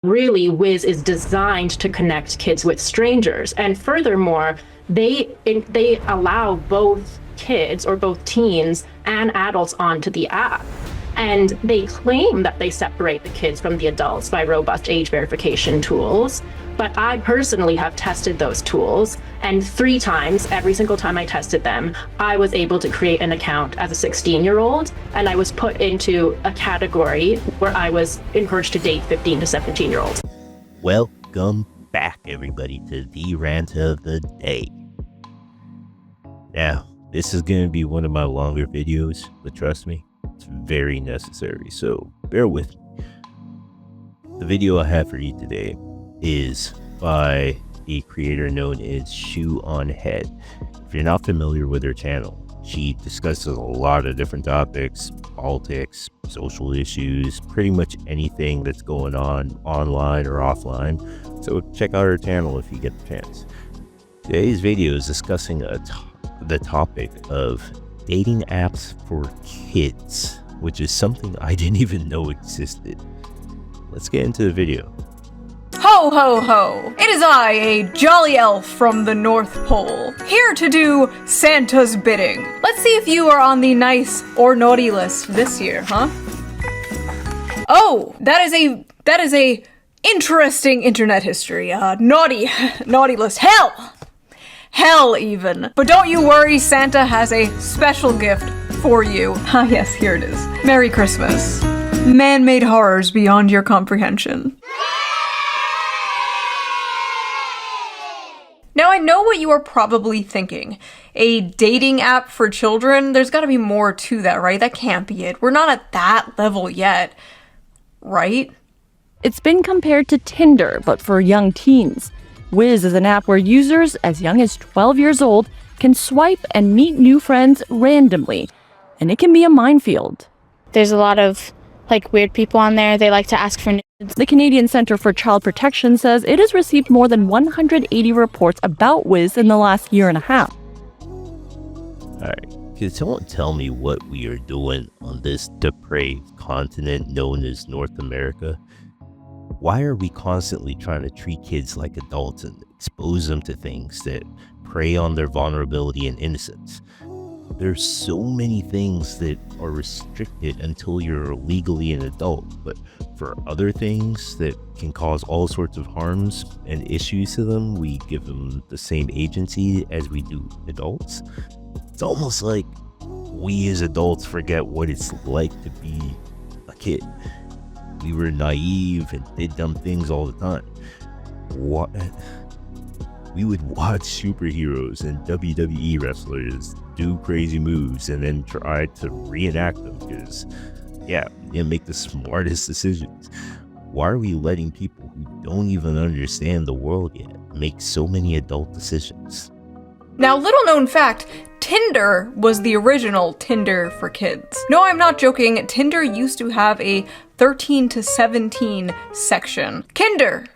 Really, Wiz is designed to connect kids with strangers. And furthermore, they allow both kids or both teens and adults onto the app. And they claim that they separate the kids from the adults by robust age verification tools. But I personally have tested those tools, and 3 times, every single time I tested them, I was able to create an account as a 16-year-old, and I was put into a category where I was encouraged to date 15 to 17-year-olds. Welcome back, everybody, to the rant of the day. Now, this is going to be one of my longer videos, but trust me, it's very necessary, so bear with me. The video I have for you today is by a creator known as Shoe on Head. If you're not familiar with her channel, she discusses a lot of different topics: politics, social issues, pretty much anything that's going on online or offline. So check out her channel if you get the chance. Today's video is discussing the topic of dating apps for kids, which is something I didn't even know existed. Let's get into the video. Ho ho ho! It is I, a jolly elf from the North Pole, here to do Santa's bidding. Let's see if you are on the nice or naughty list this year, huh? Oh, that is a interesting internet history. Naughty list. Hell even. But don't you worry, Santa has a special gift for you. Ah yes, here it is. Merry Christmas. Man-made horrors beyond your comprehension. Now, I know what you are probably thinking. A dating app for children? There's gotta be more to that, right? That can't be it. We're not at that level yet, right? It's been compared to Tinder, but for young teens. Wiz is an app where users as young as 12 years old can swipe and meet new friends randomly, and it can be a minefield. There's a lot of weird people on there. They like to ask for nudes. The Canadian Centre for Child Protection says it has received more than 180 reports about Wiz in the last year and a half. Alright, can someone tell me what we are doing on this depraved continent known as North America? Why are we constantly trying to treat kids like adults and expose them to things that prey on their vulnerability and innocence? There's so many things that are restricted until you're legally an adult, but for other things that can cause all sorts of harms and issues to them, we give them the same agency as we do adults. It's almost like we as adults forget what it's like to be a kid. We were naive and did dumb things all the time. What? We would watch superheroes and WWE wrestlers do crazy moves and then try to reenact them because, yeah, we didn't make the smartest decisions. Why are we letting people who don't even understand the world yet make so many adult decisions? Now, little known fact, Tinder was the original Tinder for kids. No, I'm not joking. Tinder used to have a 13 to 17 section. Kinder,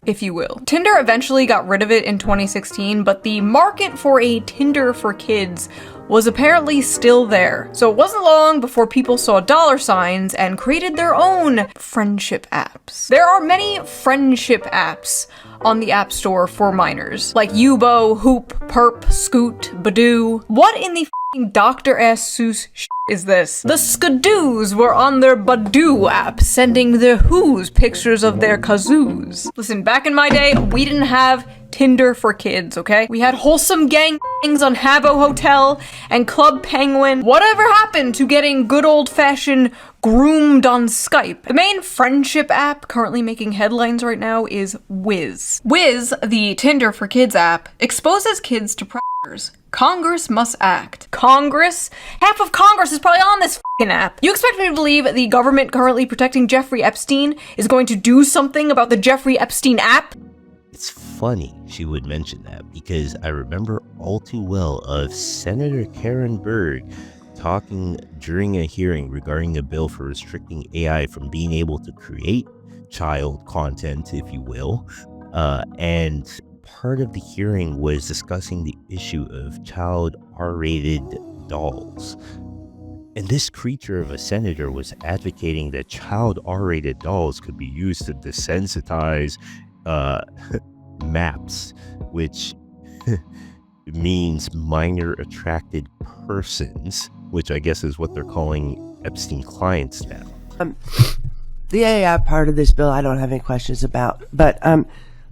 if you will. Tinder eventually got rid of it in 2016, but the market for a Tinder for kids was apparently still there. So it wasn't long before people saw dollar signs and created their own friendship apps. There are many friendship apps on the App Store for minors, like Yubo, Hoop, Perp, Scoot, Badoo. What in the f***ing Dr. S. Seuss is this? The Skadoos were on their Badoo app, sending the Who's pictures of their kazoos. Listen, back in my day, we didn't have Tinder for kids, okay? We had wholesome gangs on Habbo Hotel and Club Penguin. Whatever happened to getting good old-fashioned groomed on Skype? The main friendship app currently making headlines right now is Wiz. Wiz, the Tinder for kids app, exposes kids to predators. Congress must act. Congress? Half of Congress is probably on this f***ing app. You expect me to believe the government currently protecting Jeffrey Epstein is going to do something about the Jeffrey Epstein app? It's funny she would mention that because I remember all too well of Senator Karen Berg talking during a hearing regarding a bill for restricting AI from being able to create child content, if you will, and part of the hearing was discussing the issue of child R-rated dolls. And this creature of a senator was advocating that child R-rated dolls could be used to desensitize MAPS, which means minor attracted persons, which I guess is what they're calling Epstein clients now. The AI part of this bill, I don't have any questions about, but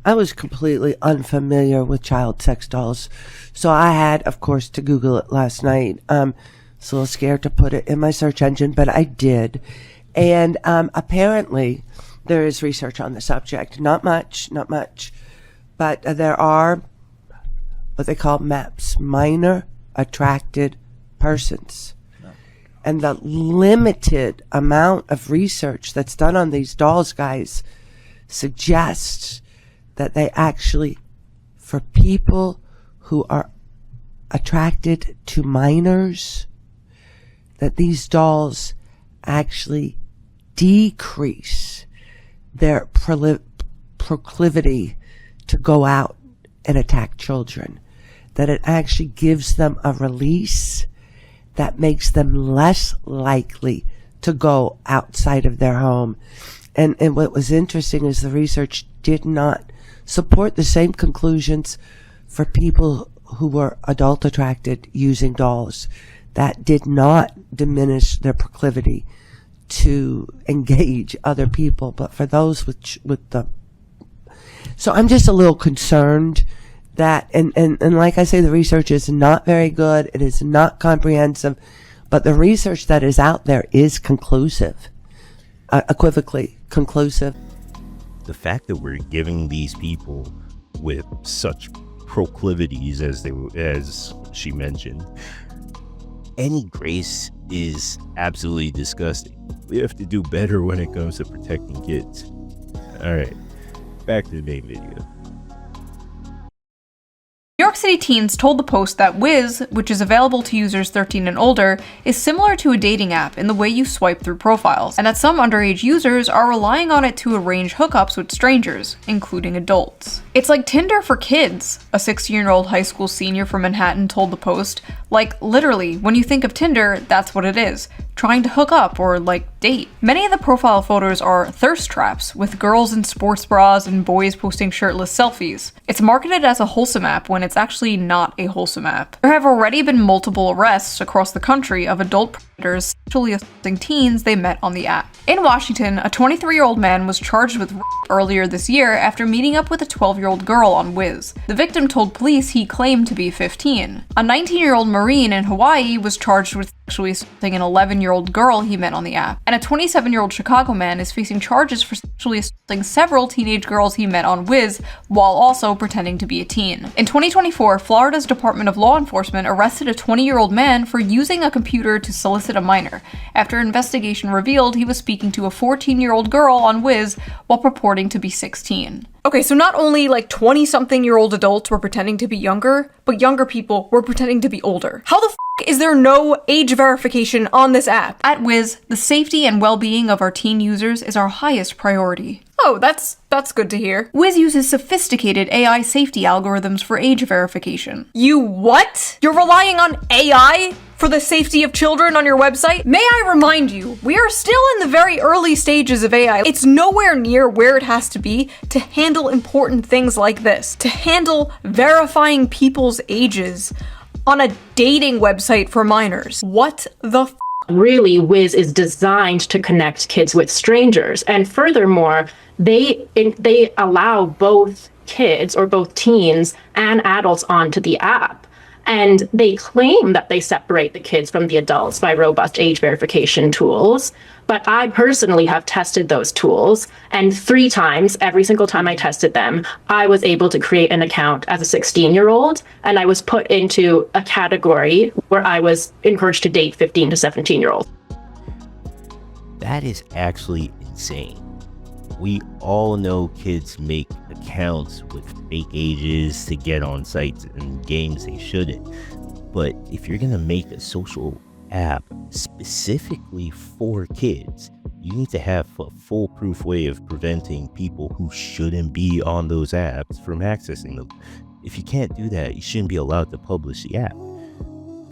I was completely unfamiliar with child sex dolls, so I had, of course, to Google it last night. Was a little scared to put it in my search engine, but I did. And apparently there is research on the subject. Not much, but there are what they call MAPS, minor attracted persons. And the limited amount of research that's done on these dolls, guys, suggests that they actually, for people who are attracted to minors, that these dolls actually decrease their proclivity to go out and attack children. That it actually gives them a release that makes them less likely to go outside of their home. And what was interesting is the research did not support the same conclusions for people who were adult attracted using dolls. That did not diminish their proclivity to engage other people, but for those with the, so I'm just a little concerned that, and like I say, the research is not very good. It is not comprehensive, but the research that is out there is conclusive, equivocally conclusive. The fact that we're giving these people with such proclivities, as she mentioned, any grace is absolutely disgusting. We have to do better when it comes to protecting kids. All right, back to the main video. New York City teens told the Post that Wiz, which is available to users 13 and older, is similar to a dating app in the way you swipe through profiles, and that some underage users are relying on it to arrange hookups with strangers, including adults. It's like Tinder for kids, a 16-year-old high school senior from Manhattan told the Post. Like, literally, when you think of Tinder, that's what it is. Trying to hook up or, date. Many of the profile photos are thirst traps, with girls in sports bras and boys posting shirtless selfies. It's marketed as a wholesome app when it's actually not a wholesome app. There have already been multiple arrests across the country of adult predators sexually assaulting teens they met on the app. In Washington, a 23-year-old man was charged with rape earlier this year after meeting up with a 12-year-old girl on Wiz. The victim told police he claimed to be 15. A 19-year-old Marine in Hawaii was charged with sexually assaulting an 11-year-old girl he met on the app, and a 27-year-old Chicago man is facing charges for sexually assaulting several teenage girls he met on Wiz while also pretending to be a teen. In 2024, Florida's Department of Law Enforcement arrested a 20-year-old man for using a computer to solicit a minor, after investigation revealed he was speaking to a 14-year-old girl on Wiz while purporting to be 16. Okay, so not only 20-something-year-old adults were pretending to be younger, but younger people were pretending to be older. How the f*** is there no age verification on this app? At Wiz, the safety and well-being of our teen users is our highest priority. Oh, that's good to hear. Wiz uses sophisticated AI safety algorithms for age verification. You what? You're relying on AI for the safety of children on your website? May I remind you, we are still in the very early stages of AI. It's nowhere near where it has to be to handle important things like this. To handle verifying people's ages on a dating website for minors. What the f***? Really, Wiz is designed to connect kids with strangers. And furthermore, they allow both kids or both teens and adults onto the app. And they claim that they separate the kids from the adults by robust age verification tools. But I personally have tested those tools, and 3 times, every single time I tested them, I was able to create an account as a 16-year-old, and I was put into a category where I was encouraged to date 15 to 17-year-olds. That is actually insane. We all know kids make accounts with fake ages to get on sites and games they shouldn't. But if you're gonna make a social app specifically for kids, you need to have a foolproof way of preventing people who shouldn't be on those apps from accessing them. If you can't do that, you shouldn't be allowed to publish the app.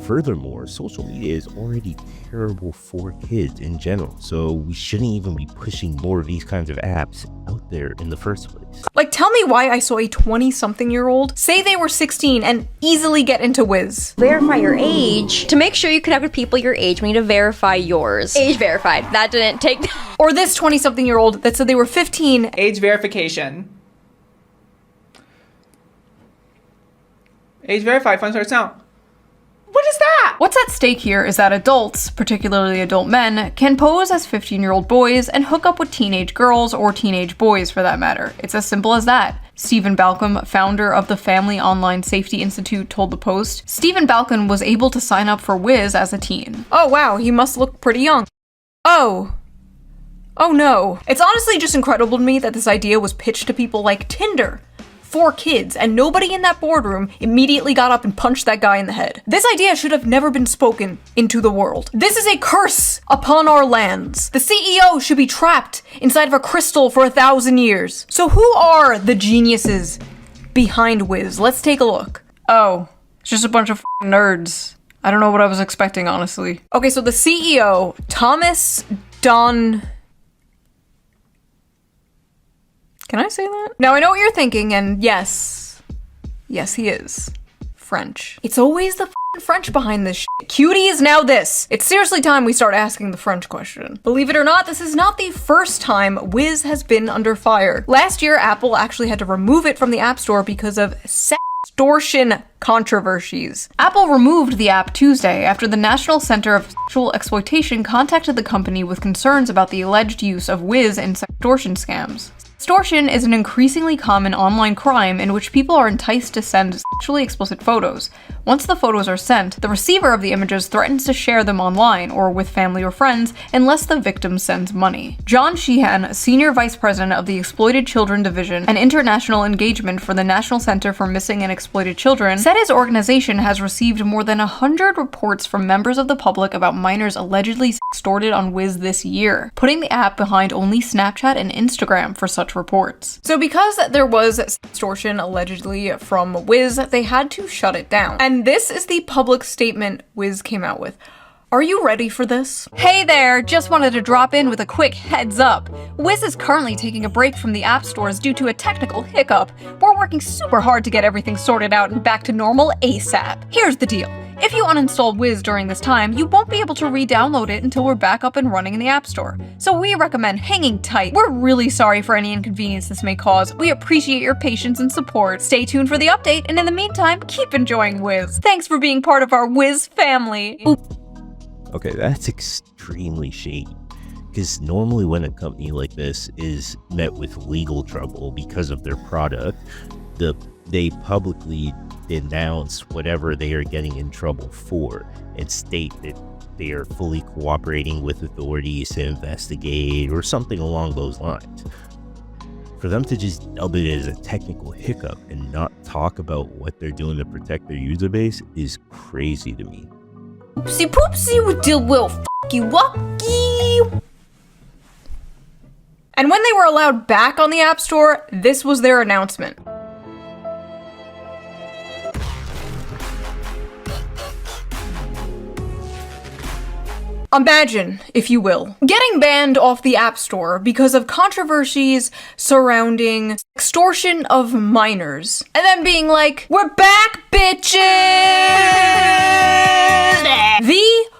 Furthermore, social media is already terrible for kids in general, so we shouldn't even be pushing more of these kinds of apps out there in the first place. Like, tell me why I saw a 20-something-year-old say they were 16 and easily get into Wiz. Verify your age. To make sure you connect with people your age, we need to verify yours. Age verified. That didn't take... Or this 20-something-year-old that said they were 15. Age verification. Age verified, fun start sound. What is that? What's at stake here is that adults, particularly adult men, can pose as 15-year-old boys and hook up with teenage girls or teenage boys for that matter. It's as simple as that. Stephen Balcom, founder of the Family Online Safety Institute, told the Post. Stephen Balcom was able to sign up for Wiz as a teen. Oh wow, he must look pretty young. Oh no. It's honestly just incredible to me that this idea was pitched to people like Tinder for kids, and nobody in that boardroom immediately got up and punched that guy in the head. This idea should have never been spoken into the world. This is a curse upon our lands. The CEO should be trapped inside of a crystal for 1,000 years. So who are the geniuses behind Wiz? Let's take a look. Oh, it's just a bunch of nerds. I don't know what I was expecting, honestly. Okay, so the CEO, Thomas Don... Can I say that? Now I know what you're thinking, and yes, he is French. It's always the French behind this shit. Cutie is now this. It's seriously time we start asking the French question. Believe it or not, this is not the first time Wiz has been under fire. Last year, Apple actually had to remove it from the App Store because of sextortion controversies. Apple removed the app Tuesday after the National Center of Sexual Exploitation contacted the company with concerns about the alleged use of Wiz in sextortion scams. Extortion is an increasingly common online crime in which people are enticed to send sexually explicit photos. Once the photos are sent, the receiver of the images threatens to share them online or with family or friends unless the victim sends money. John Sheehan, Senior Vice President of the Exploited Children Division and International Engagement for the National Center for Missing and Exploited Children, said his organization has received more than 100 reports from members of the public about minors allegedly extorted on Wiz this year, putting the app behind only Snapchat and Instagram for such reports. So because there was extortion allegedly from Wiz, they had to shut it down. And this is the public statement Wiz came out with. Are you ready for this? Hey there, just wanted to drop in with a quick heads up. Wiz is currently taking a break from the app stores due to a technical hiccup. We're working super hard to get everything sorted out and back to normal ASAP. Here's the deal. If you uninstall Wiz during this time, you won't be able to re-download it until we're back up and running in the App Store. So we recommend hanging tight. We're really sorry for any inconvenience this may cause. We appreciate your patience and support. Stay tuned for the update, and in the meantime, keep enjoying Wiz. Thanks for being part of our Wiz family. Okay, that's extremely shady. Because normally when a company like this is met with legal trouble because of their product, they publicly denounce whatever they are getting in trouble for and state that they are fully cooperating with authorities to investigate or something along those lines. For them to just dub it as a technical hiccup and not talk about what they're doing to protect their user base is crazy to me. Oopsie poopsie with deal will fucky wucky. And when they were allowed back on the App Store, this was their announcement. Imagine, if you will, getting banned off the App Store because of controversies surrounding extortion of minors, and then being like, we're back, bitches! The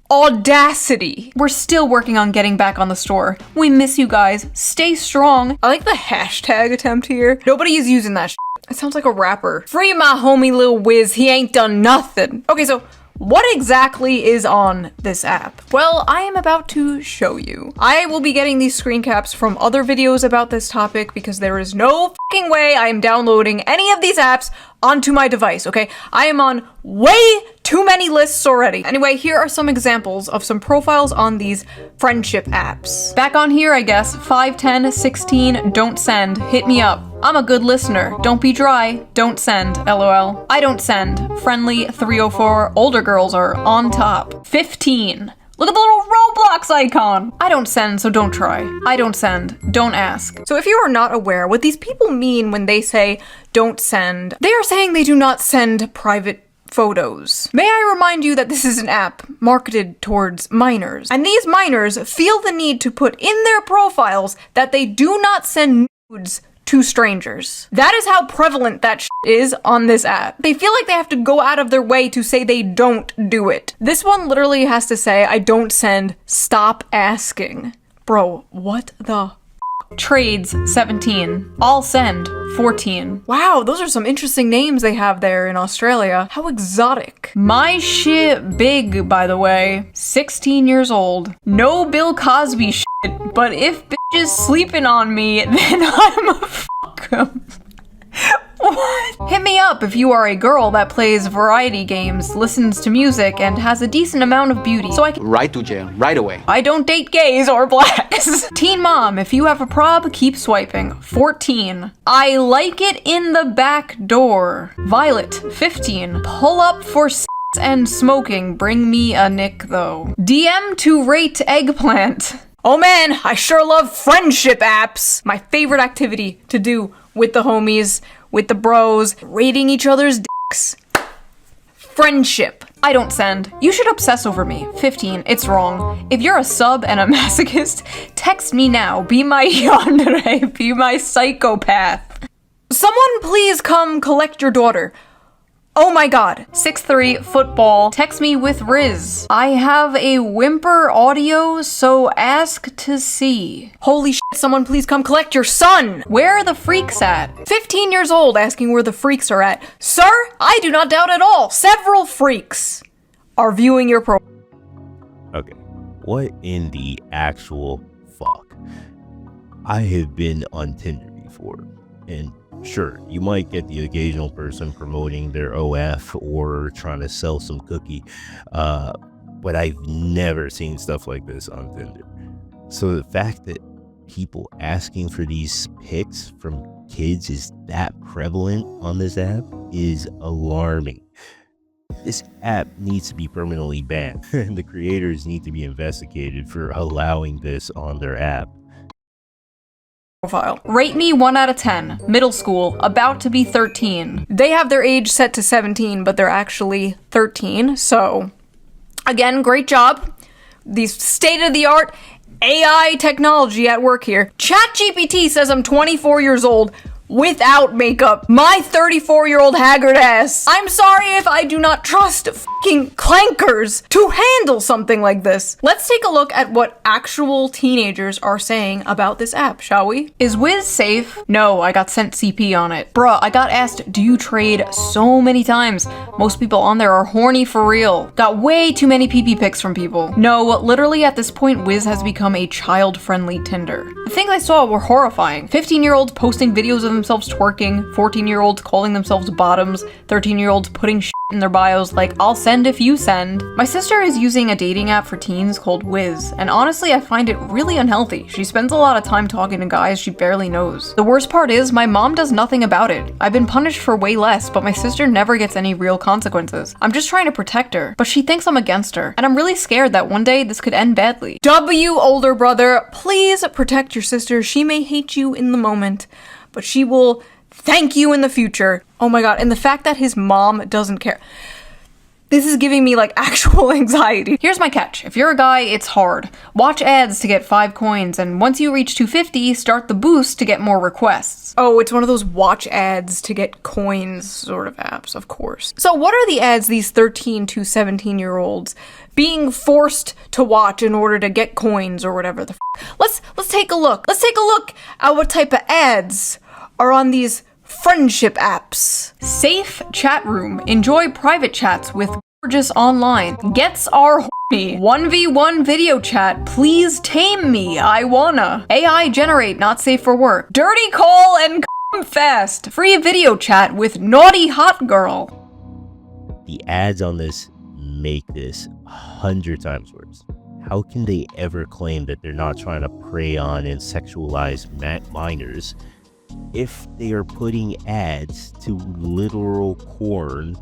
audacity. We're still working on getting back on the store. We miss you guys. Stay strong. I like the hashtag attempt here. Nobody is using that shit. It sounds like a rapper. Free my homie Lil Wiz, he ain't done nothing. Okay, so what exactly is on this app? Well, I am about to show you. I will be getting these screen caps from other videos about this topic because there is no fucking way I am downloading any of these apps onto my device, okay? I am on way too many lists already. Anyway, here are some examples of some profiles on these friendship apps. Back on here, I guess, 5, 10, 16, don't send, hit me up. I'm a good listener, don't be dry, don't send, LOL. I don't send, friendly, 304, older girls are on top. 15. Look at the little Roblox icon! I don't send, so don't try. I don't send, don't ask. So if you are not aware, what these people mean when they say don't send, they are saying they do not send private photos. May I remind you that this is an app marketed towards minors, and these minors feel the need to put in their profiles that they do not send nudes to strangers. That is how prevalent that is on this app. They feel like they have to go out of their way to say they don't do it. This one literally has to say, I don't send, stop asking. Bro, what the Trades 17. I'll send 14. Wow, those are some interesting names they have there in Australia. How exotic. My shit big, by the way. 16 years old. No Bill Cosby shit, but if bitches sleeping on me, then I'm a fuck 'em. What? Hit me up if you are a girl that plays variety games, listens to music, and has a decent amount of beauty, so I can— Right to jail, right away. I don't date gays or blacks. Teen mom, if you have a prob, keep swiping. 14. I like it in the back door. Violet, 15. Pull up for and smoking, bring me a nick though. DM to rate eggplant. Oh man, I sure love friendship apps. My favorite activity to do with the homies, with the bros, rating each other's dicks. Friendship. I don't send. You should obsess over me. 15. It's wrong. If you're a sub and a masochist, text me now. Be my yandere. Be my psychopath. Someone please come collect your daughter. Oh my god. 6'3", football. Text me with Riz. I have a whimper audio, so ask to see. Holy shit, someone please come collect your son! Where are the freaks at? 15 years old asking where the freaks are at. Sir, I do not doubt at all. Several freaks are viewing your pro— Okay, what in the actual fuck? I have been on Tinder before, and sure, you might get the occasional person promoting their OF or trying to sell some cookie, but I've never seen stuff like this on Tinder. So the fact that people asking for these pics from kids is that prevalent on this app is alarming. This app needs to be permanently banned, and the creators need to be investigated for allowing this on their app. Profile. Rate me 1 out of 10. Middle school, about to be 13. They have their age set to 17, but they're actually 13. So, again, great job. The state-of-the-art AI technology at work here. ChatGPT says I'm 24 years old without makeup. My 34-year-old haggard ass. I'm sorry if I do not trust fucking clankers to handle something like this. Let's take a look at what actual teenagers are saying about this app, shall we? Is Wiz safe? No, I got sent CP on it. Bruh, I got asked, do you trade so many times? Most people on there are horny for real. Got way too many PP pics from people. No, literally at this point, Wiz has become a child-friendly Tinder. The things I saw were horrifying. 15-year-olds posting videos of themselves twerking, 14-year-olds calling themselves bottoms, 13-year-olds putting shit in their bios like, I'll send if you send. My sister is using a dating app for teens called Wiz, and honestly I find it really unhealthy. She spends a lot of time talking to guys she barely knows. The worst part is, my mom does nothing about it. I've been punished for way less, but my sister never gets any real consequences. I'm just trying to protect her, but she thinks I'm against her, and I'm really scared that one day this could end badly. W, older brother, please protect your sister. She may hate you in the moment, but she will thank you in the future. Oh my god, and the fact that his mom doesn't care. This is giving me like actual anxiety. Here's my catch. If you're a guy, it's hard. Watch ads to get 5 coins, and once you reach 250, start the boost to get more requests. Oh, it's one of those watch ads to get coins sort of apps, of course. So what are the ads these 13 to 17-year-olds being forced to watch in order to get coins or whatever the f— Let's take a look. Let's take a look at what type of ads are on these friendship apps. Safe chat room. Enjoy private chats with gorgeous online. Gets are horny. 1v1 video chat. Please tame me. I wanna. AI generate. Not safe for work. Dirty call and come fast. Free video chat with naughty hot girl. The ads on this make this 100 times worse. How can they ever claim that they're not trying to prey on and sexualize minors if they are putting ads to literal porn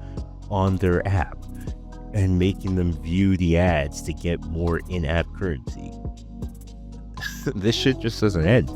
on their app and making them view the ads to get more in-app currency? This shit just doesn't end.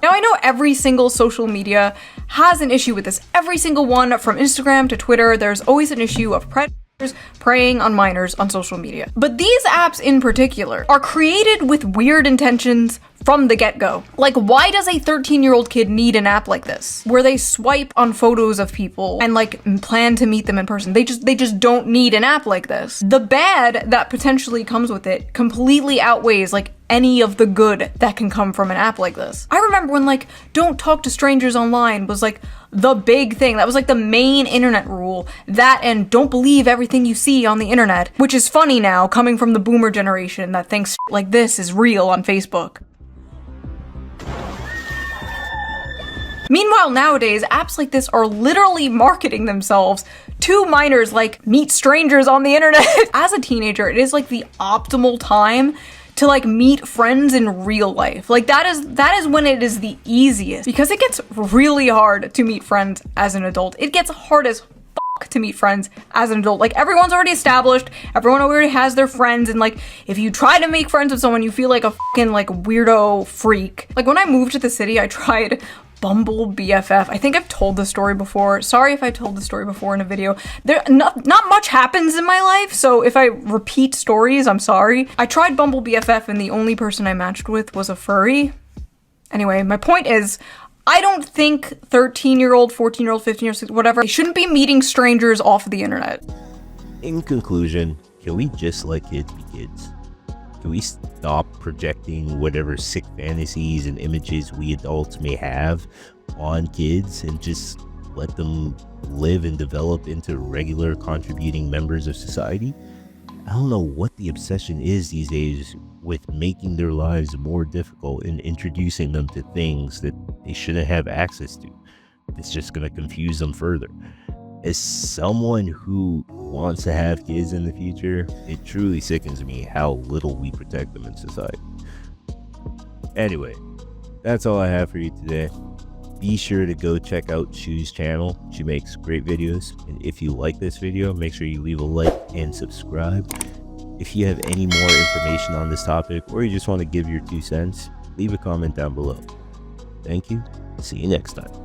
Now I know every single social media has an issue with this. Every single one, from Instagram to Twitter, there's always an issue of predators preying on minors on social media. But these apps in particular are created with weird intentions from the get-go. Like, why does a 13-year-old kid need an app like this, where they swipe on photos of people and like plan to meet them in person? They just don't need an app like this. The bad that potentially comes with it completely outweighs like any of the good that can come from an app like this. I remember when like don't talk to strangers online was like the big thing. That was like the main internet rule. That and don't believe everything you see on the internet, which is funny now coming from the boomer generation that thinks like this is real on Facebook. Meanwhile, nowadays, apps like this are literally marketing themselves to minors like meet strangers on the internet. As a teenager, it is like the optimal time to like meet friends in real life. Like that is when it is the easiest, because it gets really hard to meet friends as an adult. It gets hard as fuck to meet friends as an adult. Like everyone's already established, everyone already has their friends, and like if you try to make friends with someone, you feel like a fucking like weirdo freak. Like when I moved to the city, I tried Bumble BFF. I think I've told the story before. Sorry if I told the story before in a video. Not much happens in my life, so if I repeat stories, I'm sorry. I tried Bumble BFF and the only person I matched with was a furry. Anyway, my point is, I don't think 13-year-old, 14-year-old, 15-year-old, whatever, they shouldn't be meeting strangers off the internet. In conclusion, can we just let kids be kids? Can we stop projecting whatever sick fantasies and images we adults may have on kids and just let them live and develop into regular contributing members of society? I don't know what the obsession is these days with making their lives more difficult and introducing them to things that they shouldn't have access to. It's just going to confuse them further. As someone who wants to have kids in the future, it truly sickens me how little we protect them in society. Anyway, that's all I have for you today. Be sure to go check out Shu's channel. She makes great videos. And if you like this video, make sure you leave a like and subscribe. If you have any more information on this topic, or you just want to give your 2 cents, leave a comment down below. Thank you. See you next time.